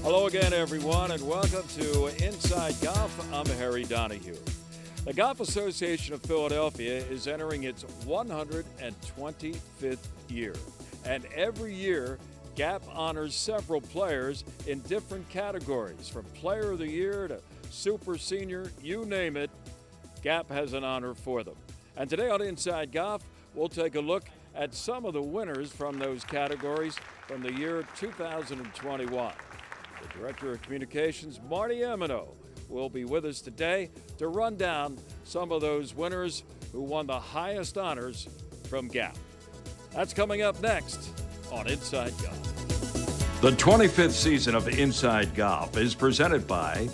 Hello again, everyone, and welcome to Inside Golf. I'm Harry Donahue. The Golf Association of Philadelphia is entering its 125th year, and every year, GAP honors several players in different categories, from Player of the Year to Super Senior, you name it, GAP has an honor for them. And today on Inside Golf, we'll take a look at some of the winners from those categories from the year 2021. The Director of Communications, Marty Emino, will be with us today to run down some of those winners who won the highest honors from GAP. That's coming up next on Inside Golf. The 25th season of Inside Golf is presented by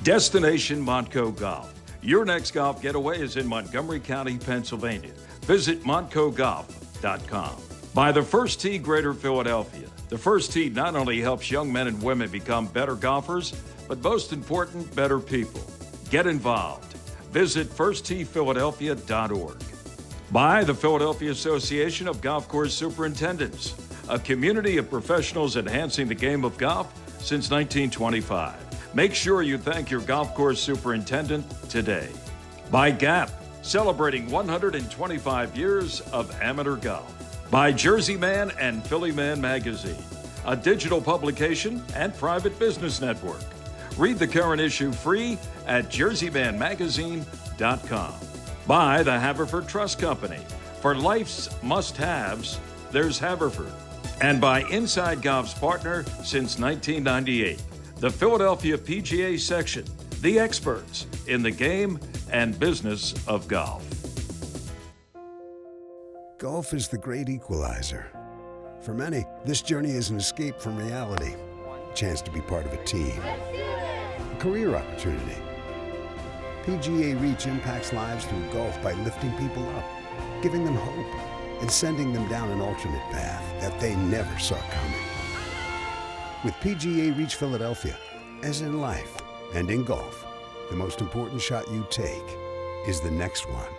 Destination Montco Golf. Your next golf getaway is in Montgomery County, Pennsylvania. Visit montcogolf.com. By the First Tee Greater Philadelphia. The First Tee not only helps young men and women become better golfers, but most important, better people. Get involved. Visit firstteephiladelphia.org. By the Philadelphia Association of Golf Course Superintendents, a community of professionals enhancing the game of golf since 1925. Make sure you thank your golf course superintendent today. By GAP, celebrating 125 years of amateur golf. By Jersey Man and Philly Man Magazine, a digital publication and private business network. Read the current issue free at jerseymanmagazine.com. By the Haverford Trust Company. For life's must-haves, there's Haverford. And by Inside Golf's partner since 1998, the Philadelphia PGA Section, the experts in the game and business of golf. Golf is the great equalizer. For many, this journey is an escape from reality, a chance to be part of a team, a career opportunity. PGA Reach impacts lives through golf by lifting people up, giving them hope, and sending them down an alternate path that they never saw coming. With PGA Reach Philadelphia, as in life and in golf, the most important shot you take is the next one.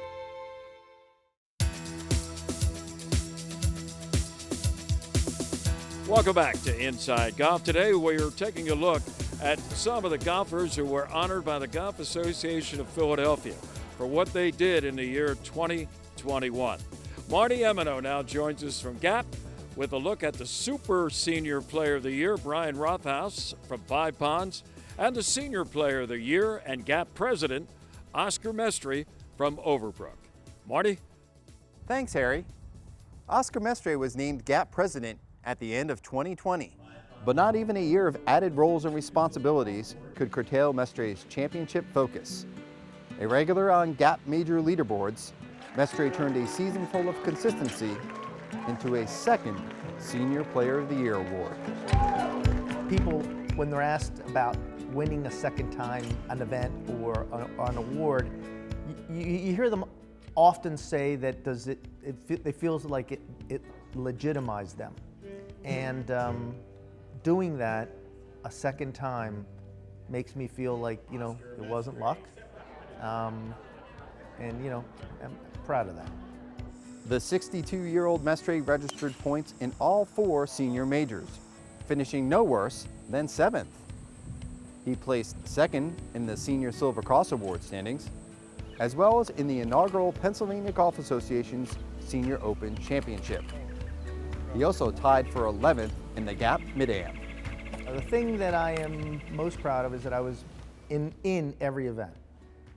Welcome back to Inside Golf. Today we're taking a look at some of the golfers who were honored by the Golf Association of Philadelphia for what they did in the year 2021. Marty Emino now joins us from GAP with a look at the Super Senior Player of the Year, Brian Rothhaus from Five Ponds, and the Senior Player of the Year and GAP President, Oscar Mestre from Overbrook. Marty? Thanks, Harry. Oscar Mestre was named GAP President at the end of 2020. But not even a year of added roles and responsibilities could curtail Mestre's championship focus. A regular on GAP major leaderboards, Mestre turned a season full of consistency into a second Senior Player of the Year award. People, when they're asked about winning a second time an event or an award, you hear them often say that it feels like it legitimized them. And doing that a second time makes me feel like, it wasn't luck. And, I'm proud of that. The 62-year-old Mestre registered points in all four senior majors, finishing no worse than 7th. He placed second in the Senior Silver Cross Award standings, as well as in the inaugural Pennsylvania Golf Association's Senior Open Championship. He also tied for 11th in the GAP Mid-Am. The thing that I am most proud of is that I was in every event.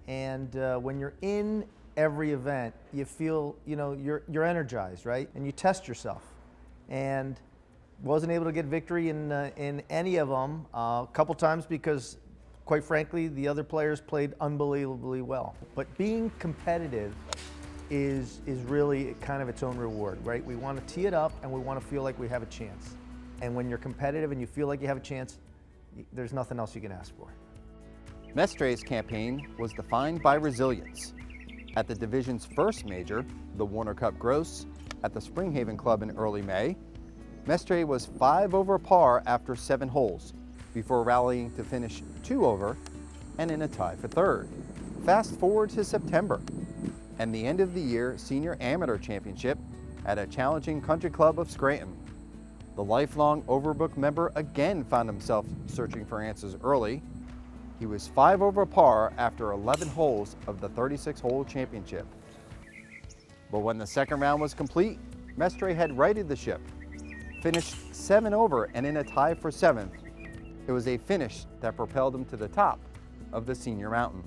And when you're in every event, you feel, you're energized, right? And you test yourself. And wasn't able to get victory in any of them, a couple times because, quite frankly, the other players played unbelievably well. But being competitive is really kind of its own reward, right? We want to tee it up and we want to feel like we have a chance. And when you're competitive and you feel like you have a chance, there's nothing else you can ask for. Mestre's campaign was defined by resilience. At the division's first major, the Warner Cup Gross, at the Springhaven Club in early May, Mestre was 5 over par after 7 holes, before rallying to finish 2 over and in a tie for 3rd. Fast forward to September, and the end of the year Senior Amateur Championship at a challenging country club of Scranton. The lifelong Overbook member again found himself searching for answers early. He was 5 over par after 11 holes of the 36-hole championship. But when the second round was complete, Mestre had righted the ship, finished 7 over and in a tie for 7th. It was a finish that propelled him to the top of the senior mountain.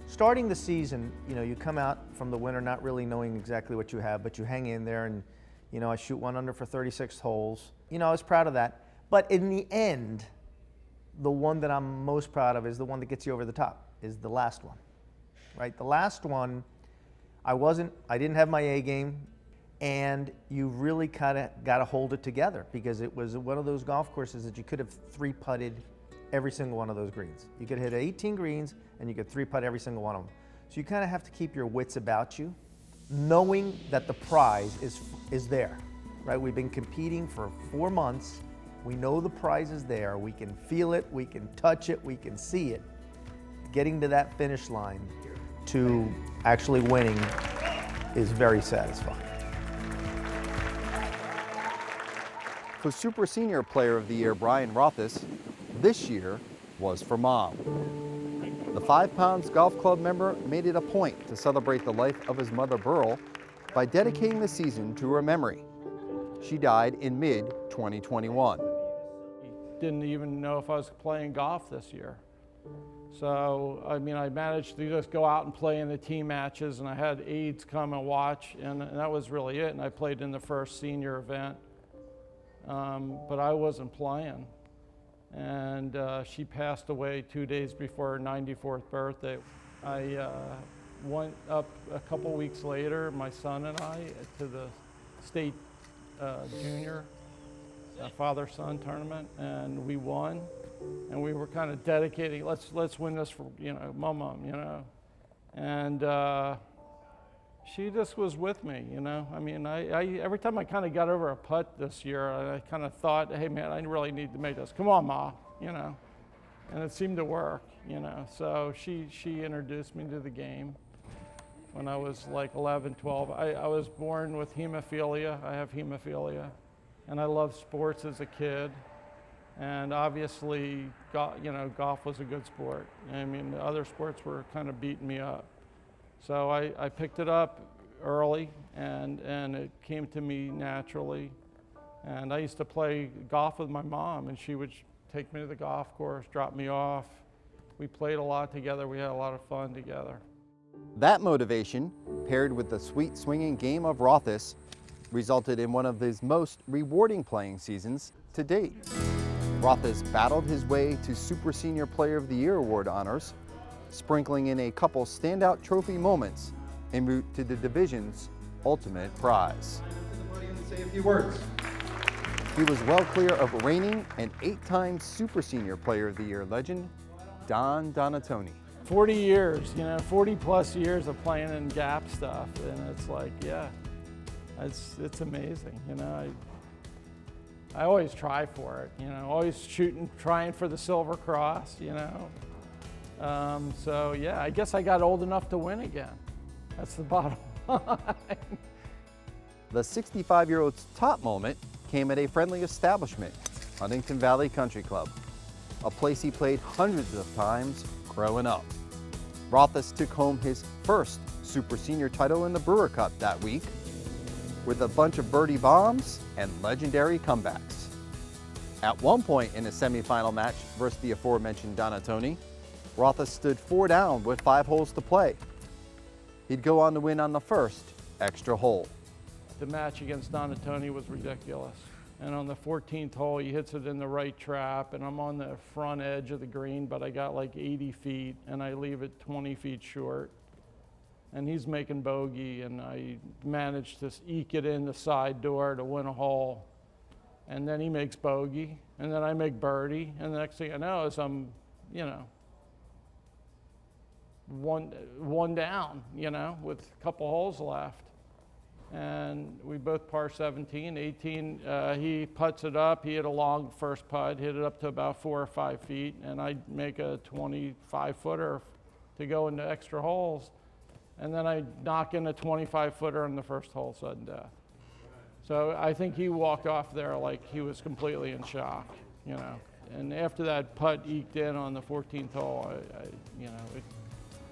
Starting the season, you come out from the winter not really knowing exactly what you have, but you hang in there and, I shoot 1 under for 36 holes. I was proud of that. But in the end, the one that I'm most proud of is the one that gets you over the top, is the last one, right? The last one, I didn't have my A game, and you really kind of got to hold it together because it was one of those golf courses that you could have 3-putted every single one of those greens. You could hit 18 greens and you could 3-putt every single one of them. So you kind of have to keep your wits about you, knowing that the prize is there, right? We've been competing for 4 months. We know the prize is there. We can feel it, we can touch it, we can see it. Getting to that finish line to actually winning is very satisfying. For Super Senior Player of the Year Brian Rothis, this year was for Mom. The 5 Pounds Golf Club member made it a point to celebrate the life of his mother Burl by dedicating the season to her memory. She died in mid-2021. Didn't even know if I was playing golf this year. So, I managed to just go out and play in the team matches, and I had aides come and watch, and that was really it. And I played in the first senior event, but I wasn't playing. And she passed away 2 days before her 94th birthday. I went up a couple weeks later, my son and I, to the state junior father-son tournament, and we won. And we were kind of dedicating, let's win this for, Mom, And she just was with me, I every time I kind of got over a putt this year, I kind of thought, hey man, I really need to make this. Come on, Ma, And it seemed to work, So she introduced me to the game when I was like 11, 12. I was born with hemophilia. I have hemophilia. And I loved sports as a kid. And obviously, golf was a good sport. The other sports were kind of beating me up. So I picked it up early, and it came to me naturally. And I used to play golf with my mom, and she would take me to the golf course, drop me off. We played a lot together. We had a lot of fun together. That motivation, paired with the sweet swinging game of Rothis, resulted in one of his most rewarding playing seasons to date. Rothis battled his way to Super Senior Player of the Year award honors, sprinkling in a couple standout trophy moments en route to the division's ultimate prize. Say a few words. He was well clear of reigning and 8-time Super Senior Player of the Year legend, Don Donatoni. 40 years, 40 plus years of playing in gap stuff, and it's like, yeah, it's amazing, I always try for it, always shooting, trying for the silver cross, So yeah, I guess I got old enough to win again. That's the bottom line. The 65-year-old's top moment came at a friendly establishment, Huntington Valley Country Club, a place he played hundreds of times growing up. Rothis took home his first Super Senior title in the Brewer Cup that week, with a bunch of birdie bombs and legendary comebacks. At one point in a semifinal match versus the aforementioned Donatoni, Rothis stood 4 down with 5 holes to play. He'd go on to win on the first extra hole. The match against Donatoni was ridiculous. And on the 14th hole, he hits it in the right trap, and I'm on the front edge of the green, but I got like 80 feet, and I leave it 20 feet short. And he's making bogey, and I managed to eke it in the side door to win a hole. And then he makes bogey, and then I make birdie, and the next thing I know is I'm, one down, with a couple holes left. And we both par 17, 18, he putts it up, he hit a long first putt, hit it up to about 4 or 5 feet, and I make a 25-footer to go into extra holes. And then I knock in a 25-footer on the first hole, sudden death. So I think he walked off there like he was completely in shock, you know. And after that putt eked in on the 14th hole,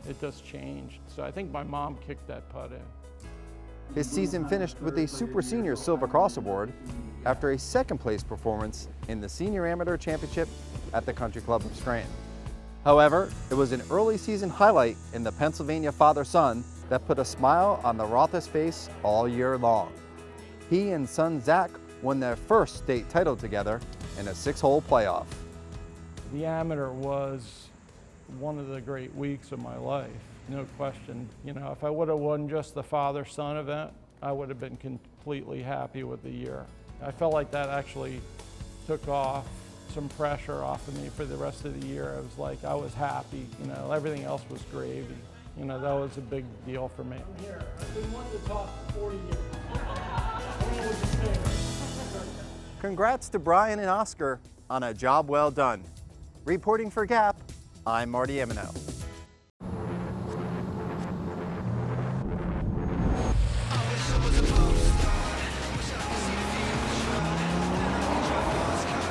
it just changed. So I think my mom kicked that putt in. His season finished with a Super Senior Silver Cross Award after a second-place performance in the Senior Amateur Championship at the Country Club of Scranton. However, it was an early season highlight in the Pennsylvania father-son that put a smile on the Roth's face all year long. He and son Zach won their first state title together in a 6-hole playoff. The amateur was one of the great weeks of my life, no question. You know, if I would have won just the father-son event, I would have been completely happy with the year. I felt like that actually took off some pressure off of me for the rest of the year. I was like, I was happy, you know, everything else was gravy. You know, that was a big deal for me. Here, I've been wanting to talk for 40 years. Congrats to Brian and Oscar on a job well done. Reporting for Gap, I'm Marty Emino.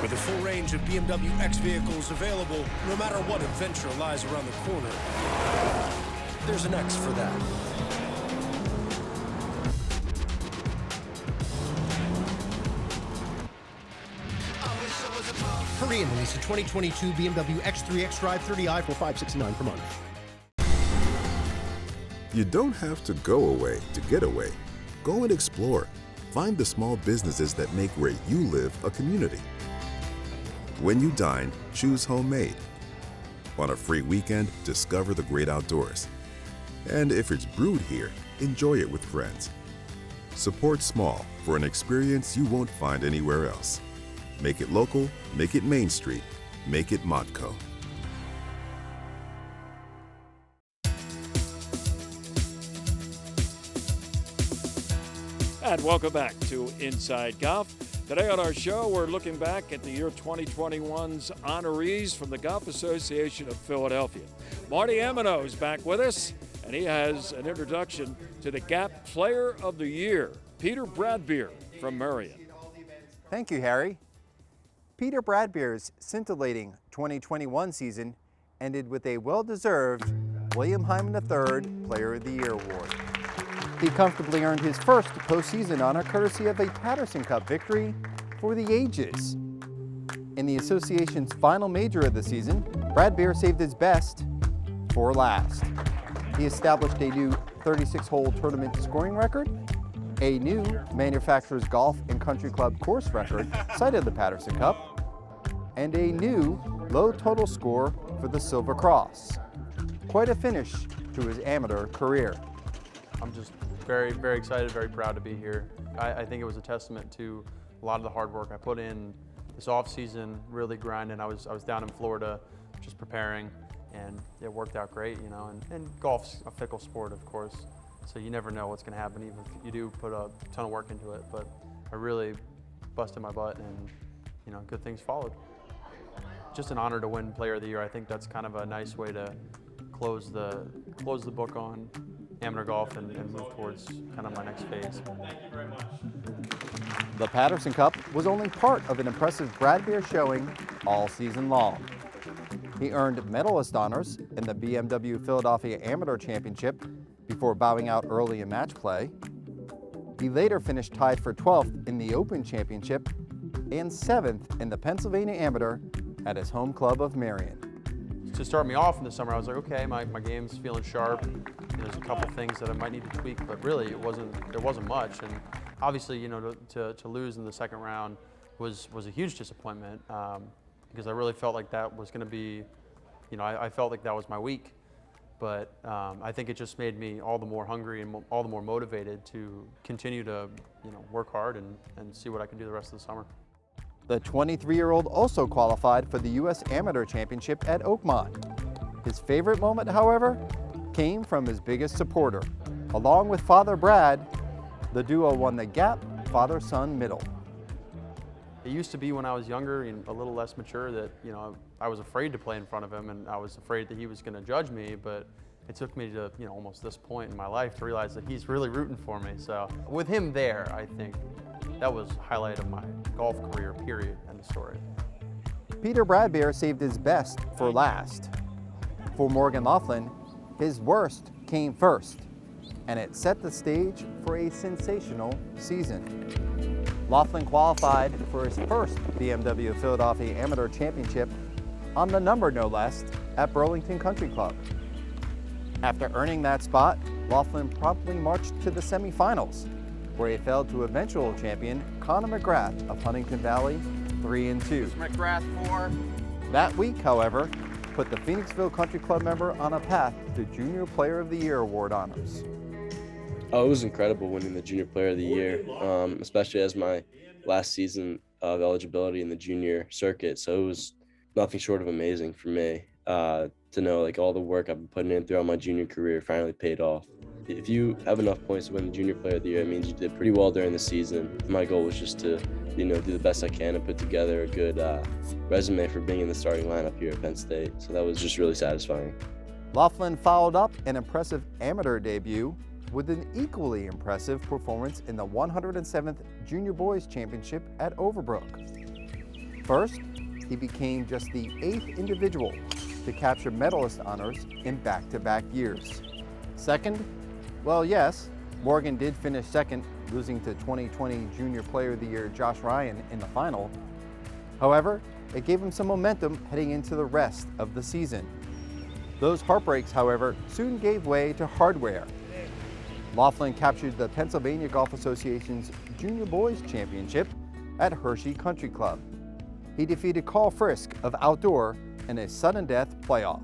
With a full range of BMW X vehicles available, no matter what adventure lies around the corner, there's an X for that. Hurry in, release a 2022 BMW X3 X-Drive 30i for $569 per month. You don't have to go away to get away. Go and explore. Find the small businesses that make where you live a community. When you dine, choose homemade. On a free weekend, discover the great outdoors. And if it's brewed here, enjoy it with friends. Support small for an experience you won't find anywhere else. Make it local, make it Main Street, make it Modco. And welcome back to Inside Golf. Today on our show, we're looking back at the year 2021's honorees from the Golf Association of Philadelphia. Marty Emino is back with us, and he has an introduction to the Gap Player of the Year, Peter Bradbeer from Marion. Thank you, Harry. Peter Bradbeer's scintillating 2021 season ended with a well-deserved William Hyman III Player of the Year award. He comfortably earned his first postseason honor courtesy of a Patterson Cup victory for the ages. In the association's final major of the season, Bradbeer saved his best for last. He established a new 36-hole tournament scoring record, a new Manufacturers Golf and Country Club course record cited the Patterson Cup, and a new low total score for the Silver Cross. Quite a finish to his amateur career. I'm just very, very excited, very proud to be here. I think it was a testament to a lot of the hard work I put in this off season, really grinding. I was down in Florida just preparing, and it worked out great, you know, and golf's a fickle sport, of course. So you never know what's going to happen, even if you do put a ton of work into it. But I really busted my butt, and you know, good things followed. Just an honor to win Player of the Year. I think that's kind of a nice way to close the book on amateur golf and move towards kind of my next phase. The Patterson Cup was only part of an impressive Bradbeer showing all season long. He earned medalist honors in the BMW Philadelphia Amateur Championship before bowing out early in match play. He later finished tied for 12th in the Open Championship and 7th in the Pennsylvania Amateur at his home club of Marion. To start me off in the summer, I was like, okay, my game's feeling sharp. There's a couple things that I might need to tweak, but really there wasn't much. And obviously, you know, to lose in the second round was a huge disappointment because I really felt like that was going to be, you know, I felt like that was my week. But I think it just made me all the more hungry and all the more motivated to continue to, you know, work hard and see what I can do the rest of the summer. The 23-year-old also qualified for the U.S. Amateur Championship at Oakmont. His favorite moment, however, came from his biggest supporter. Along with Father Brad, the duo won the Gap Father-Son Middle. It used to be when I was younger and a little less mature that, you know, I was afraid to play in front of him and I was afraid that he was going to judge me, but it took me to, you know, almost this point in my life to realize that he's really rooting for me. So with him there, I think that was a highlight of my golf career, period, end of story. Peter Bradbeer saved his best for last. For Morgan Laughlin, his worst came first, and it set the stage for a sensational season. Laughlin qualified for his first BMW Philadelphia Amateur Championship on the number, no less, at Burlington Country Club. After earning that spot, Laughlin promptly marched to the semifinals, where he fell to eventual champion Conor McGrath of Huntington Valley 3-2. McGrath 4. That week, however, put the Phoenixville Country Club member on a path to Junior Player of the Year award honors. Oh, it was incredible winning the Junior Player of the Year, especially as my last season of eligibility in the junior circuit. So it was nothing short of amazing for me to know like all the work I've been putting in throughout my junior career finally paid off. If you have enough points to win the Junior Player of the Year, it means you did pretty well during the season. My goal was just to, do the best I can and put together a good resume for being in the starting lineup here at Penn State. So that was just really satisfying. Laughlin followed up an impressive amateur debut with an equally impressive performance in the 107th Junior Boys Championship at Overbrook. First, he became just the 8th individual to capture medalist honors in back-to-back years. Second, well, yes, Morgan did finish second, losing to 2020 Junior Player of the Year Josh Ryan in the final. However, it gave him some momentum heading into the rest of the season. Those heartbreaks, however, soon gave way to hardware. Laughlin captured the Pennsylvania Golf Association's Junior Boys Championship at Hershey Country Club. He defeated Carl Frisk of Outdoor in a sudden death playoff.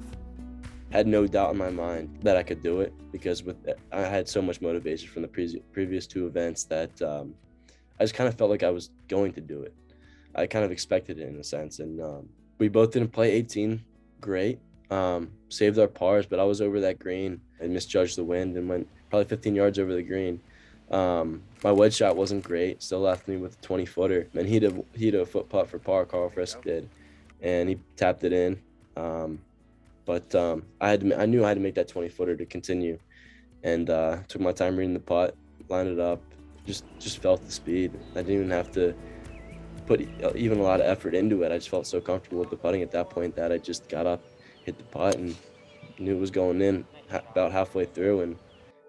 I had no doubt in my mind that I could do it because I had so much motivation from the previous two events that I just kind of felt like I was going to do it. I kind of expected it in a sense, and we both didn't play 18 great, saved our pars, but I was over that green and misjudged the wind and went probably 15 yards over the green. My wedge shot wasn't great, still left me with a 20-footer, and he hit a foot putt for par, Carl Frisk did, and he tapped it in. But I knew I had to make that 20-footer to continue, and took my time reading the putt, lined it up, just felt the speed. I didn't even have to put even a lot of effort into it. I just felt so comfortable with the putting at that point that I just got up, hit the putt, and knew it was going in about halfway through, and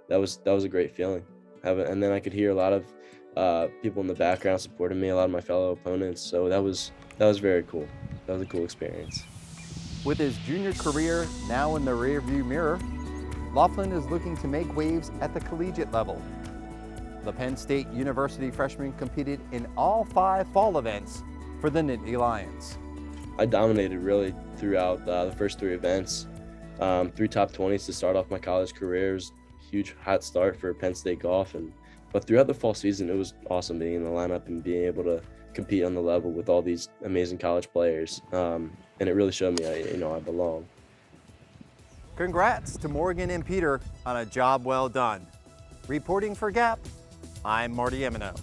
that was a great feeling. And then I could hear a lot of people in the background supporting me, a lot of my fellow opponents. So that was very cool. That was a cool experience. With his junior career now in the rearview mirror, Laughlin is looking to make waves at the collegiate level. The Penn State University freshman competed in all 5 fall events for the Nittany Lions. I dominated really throughout the first 3 events. 3 top 20s to start off my college career. It was a huge hot start for Penn State golf, but throughout the fall season, it was awesome being in the lineup and being able to compete on the level with all these amazing college players. And it really showed me I belong. Congrats to Morgan and Peter on a job well done. Reporting for Gap, I'm Marty Emino.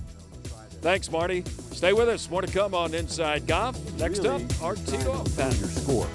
Thanks, Marty. Stay with us. More to come on Inside Golf. Next up, our tee-off pattern. Your score.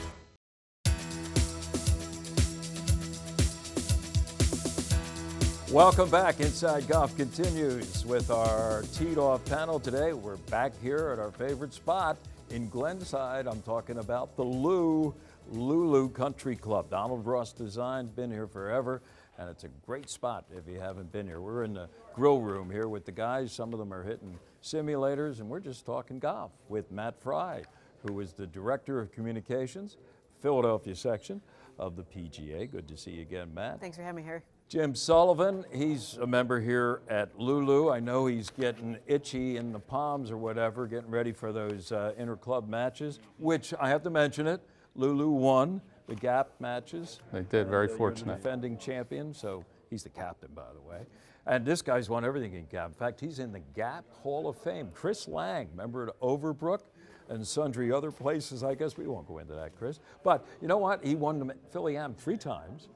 Welcome back. Inside Golf continues with our teed-off panel today. We're back here at our favorite spot in Glenside. I'm talking about the Lulu Country Club. Donald Ross Design, been here forever, and it's a great spot if you haven't been here. We're in the grill room here with the guys. Some of them are hitting simulators, and we're just talking golf with Matt Fry, who is the Director of Communications, Philadelphia Section of the PGA. Good to see you again, Matt. Thanks for having me here. Jim Sullivan, he's a member here at Lulu. I know he's getting itchy in the palms or whatever, getting ready for those inter-club matches, which I have to mention it, Lulu won the Gap matches. They did, very You're fortunate. the defending champion, so he's the captain, by the way. And this guy's won everything in Gap. In fact, he's in the Gap Hall of Fame. Chris Lang, member at Overbrook and sundry other places. I guess we won't go into that, Chris. But you know what? He won the Philly Am 3 times.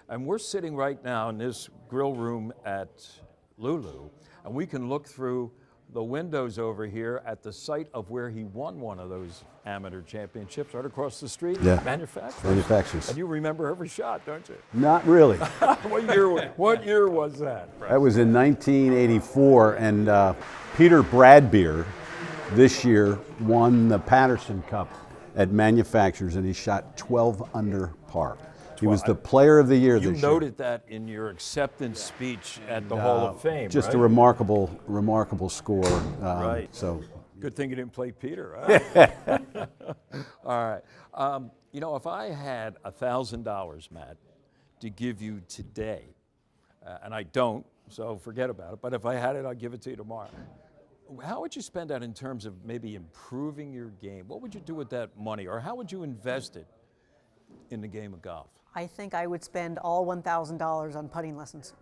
And we're sitting right now in this grill room at Lulu, and we can look through the windows over here at the site of where he won one of those amateur championships, right across the street. Yeah. Manufacturers. And you remember every shot, don't you? Not really. What year was that? That was in 1984, and Peter Bradbeer this year won the Patterson Cup at Manufacturers, and he shot 12 under par. He was the player of the year this year. You noted that in your acceptance speech at the Hall of Fame, just right? a remarkable score. Right. So good thing you didn't play Peter. Huh? All right. You know, if I had $1,000, Matt, to give you today, and I don't, so forget about it, but if I had it, I'll give it to you tomorrow. How would you spend that in terms of maybe improving your game? What would you do with that money, or how would you invest it in the game of golf? I think I would spend all $1,000 on putting lessons.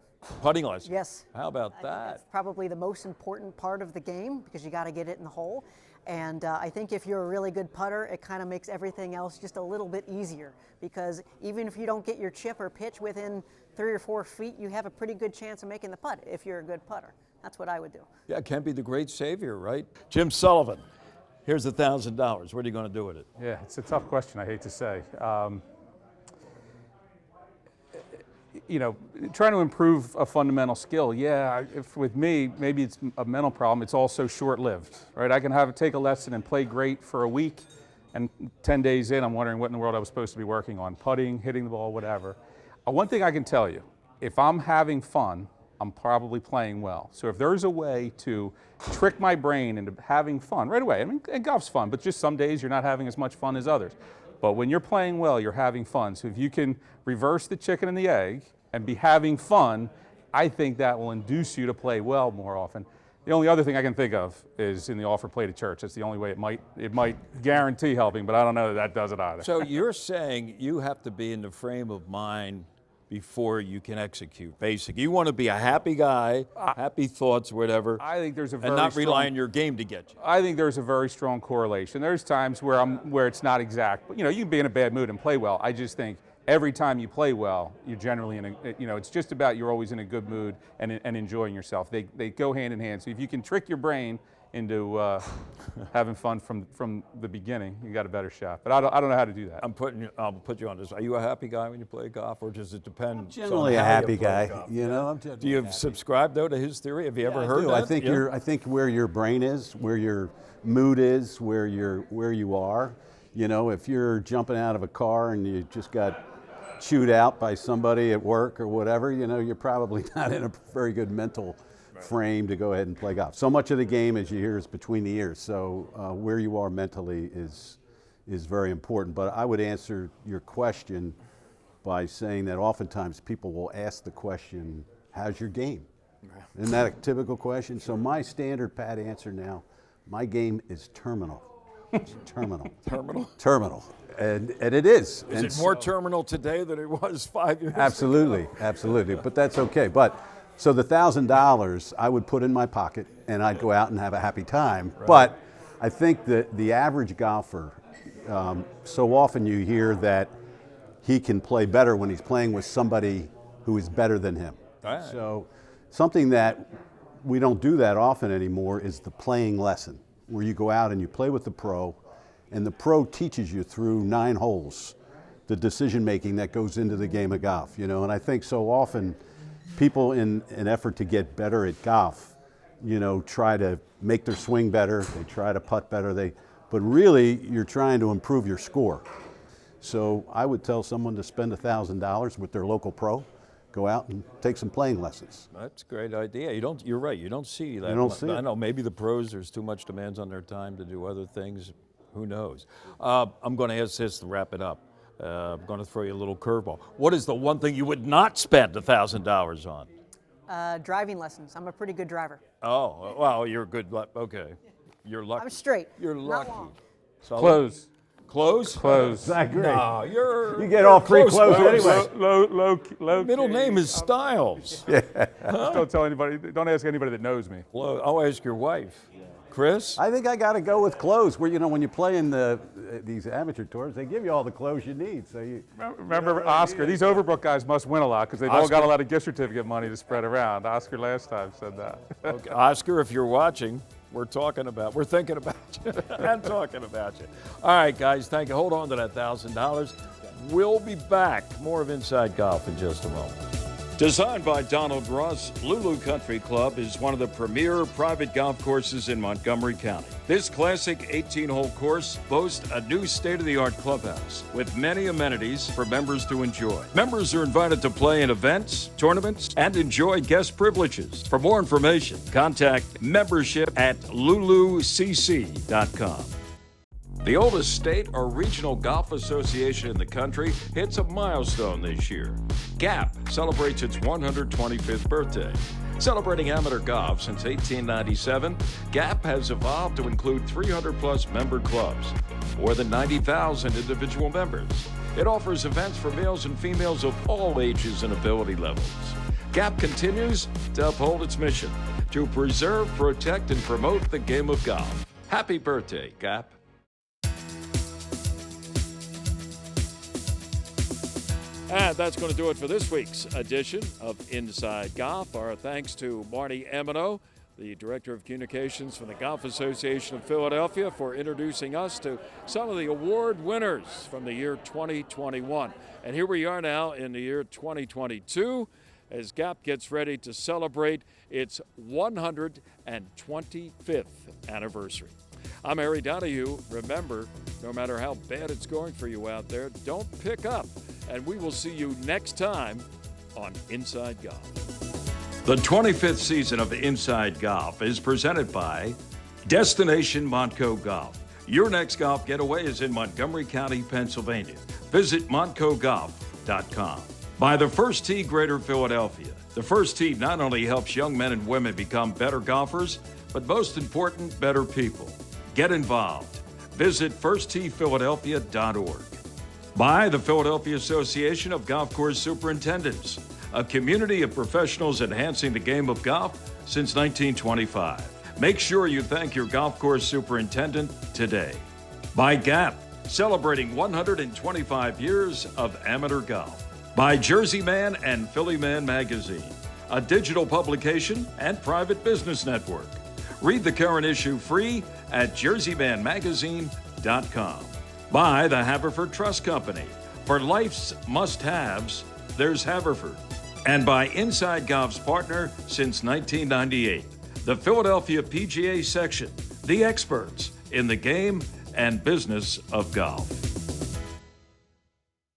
Putting lessons? Yes. How about I think that? that's probably the most important part of the game because you got to get it in the hole. And I think if you're a really good putter, it kind of makes everything else just a little bit easier because even if you don't get your chip or pitch within 3 or 4 feet, you have a pretty good chance of making the putt if you're a good putter. That's what I would do. Yeah, it can't be the great savior, right? Jim Sullivan, here's $1,000. What are you going to do with it? Yeah, it's a tough question, I hate to say. You know, trying to improve a fundamental skill, yeah, if with me, maybe it's a mental problem, it's also short-lived, right? I can take a lesson and play great for a week, and 10 days in, I'm wondering what in the world I was supposed to be working on, putting, hitting the ball, whatever. One thing I can tell you, if I'm having fun, I'm probably playing well. So if there's a way to trick my brain into having fun right away, I mean, and golf's fun, but just some days you're not having as much fun as others. But when you're playing well, you're having fun. So if you can reverse the chicken and the egg and be having fun, I think that will induce you to play well more often. The only other thing I can think of is in the offer play to church. That's the only way it might guarantee helping, but I don't know that does it either. So you're saying you have to be in the frame of mind before you can execute. Basically, you want to be a happy guy, happy thoughts, whatever. I think there's a very and not strong, rely on your game to get you. I think there's a very strong correlation. There's times where it's not exact, but you know, you can be in a bad mood and play well. I just think every time you play well, you're generally in a, you know, it's just about you're always in a good mood and enjoying yourself. They go hand in hand. So if you can trick your brain into having fun from the beginning, you got a better shot. But I don't know how to do that. I'll put you on this. Are you a happy guy when you play golf, or does it depend? I'm generally a happy guy. You know, do you subscribe though to his theory? Have you ever heard that? I think where your brain is, where your mood is, where you are. You know, if you're jumping out of a car and you just got chewed out by somebody at work or whatever, you know, you're probably not in a very good mental frame to go ahead and play golf. So much of the game, as you hear, is between the ears. So where you are mentally is very important. But I would answer your question by saying that oftentimes people will ask the question, how's your game? Isn't that a typical question? So my standard pat answer now, my game is terminal. It's terminal. Terminal? Terminal. And it is. Is it more terminal today than it was 5 years ago? Absolutely. But that's okay. So the $1,000 I would put in my pocket and I'd go out and have a happy time. Right. But I think that the average golfer, so often you hear that he can play better when he's playing with somebody who is better than him. Right. So something that we don't do that often anymore is the playing lesson, where you go out and you play with the pro, and the pro teaches you through 9 holes the decision making that goes into the game of golf. You know, and I think so often people in an effort to get better at golf, you know, try to make their swing better, they try to putt better, but really you're trying to improve your score. So I would tell someone to spend $1,000 with their local pro, go out and take some playing lessons. That's a great idea. You're right, you don't see that. You don't see it. I know maybe the pros, there's too much demands on their time to do other things. Who knows? I'm going to ask this to wrap it up. I'm going to throw you a little curveball. What is the one thing you would not spend $1,000 on? Driving lessons. I'm a pretty good driver. Oh, well, you're good. Okay. You're lucky. I'm straight. You're lucky. Not long. So Close. Close? Close. I agree. No, you get all free clothes close. anyway. Low Middle key. name is Styles. Don't tell anybody. Don't ask anybody that knows me. I'll ask your wife. Chris? I think I got to go with clothes. Where when you play in these amateur tours, they give you all the clothes you need. So remember Oscar? These Overbrook guys must win a lot because they've all got a lot of gift certificate money to spread around. Oscar last time said that. Okay. Oscar, if you're watching, we're thinking about you and talking about you. All right, guys, thank you. Hold on to that $1,000. We'll be back. More of Inside Golf in just a moment. Designed by Donald Ross, Lulu Country Club is one of the premier private golf courses in Montgomery County. This classic 18-hole course boasts a new state-of-the-art clubhouse with many amenities for members to enjoy. Members are invited to play in events, tournaments, and enjoy guest privileges. For more information, contact membership@lulucc.com. The oldest state or regional golf association in the country hits a milestone this year. GAP celebrates its 125th birthday. Celebrating amateur golf since 1897, GAP has evolved to include 300-plus member clubs, more than 90,000 individual members. It offers events for males and females of all ages and ability levels. GAP continues to uphold its mission to preserve, protect, and promote the game of golf. Happy birthday, GAP. And that's going to do it for this week's edition of Inside Golf. Our thanks to Marty Amino, the Director of Communications from the Golf Association of Philadelphia, for introducing us to some of the award winners from the year 2021. And here we are now in the year 2022 as GAP gets ready to celebrate its 125th anniversary. I'm Harry Donahue. Remember, no matter how bad it's going for you out there, don't pick up. And we will see you next time on Inside Golf. The 25th season of Inside Golf is presented by Destination Montco Golf. Your next golf getaway is in Montgomery County, Pennsylvania. Visit montcogolf.com. By the First Tee Greater Philadelphia. The First Tee not only helps young men and women become better golfers, but most important, better people. Get involved. Visit firstteephiladelphia.org. By the Philadelphia Association of Golf Course Superintendents, a community of professionals enhancing the game of golf since 1925. Make sure you thank your golf course superintendent today. By GAP, celebrating 125 years of amateur golf. By Jersey Man and Philly Man Magazine, a digital publication and private business network. Read the current issue free at jerseymanmagazine.com. By the Haverford Trust Company. For life's must-haves, there's Haverford. And by Inside Golf's partner since 1998, the Philadelphia PGA Section, the experts in the game and business of golf.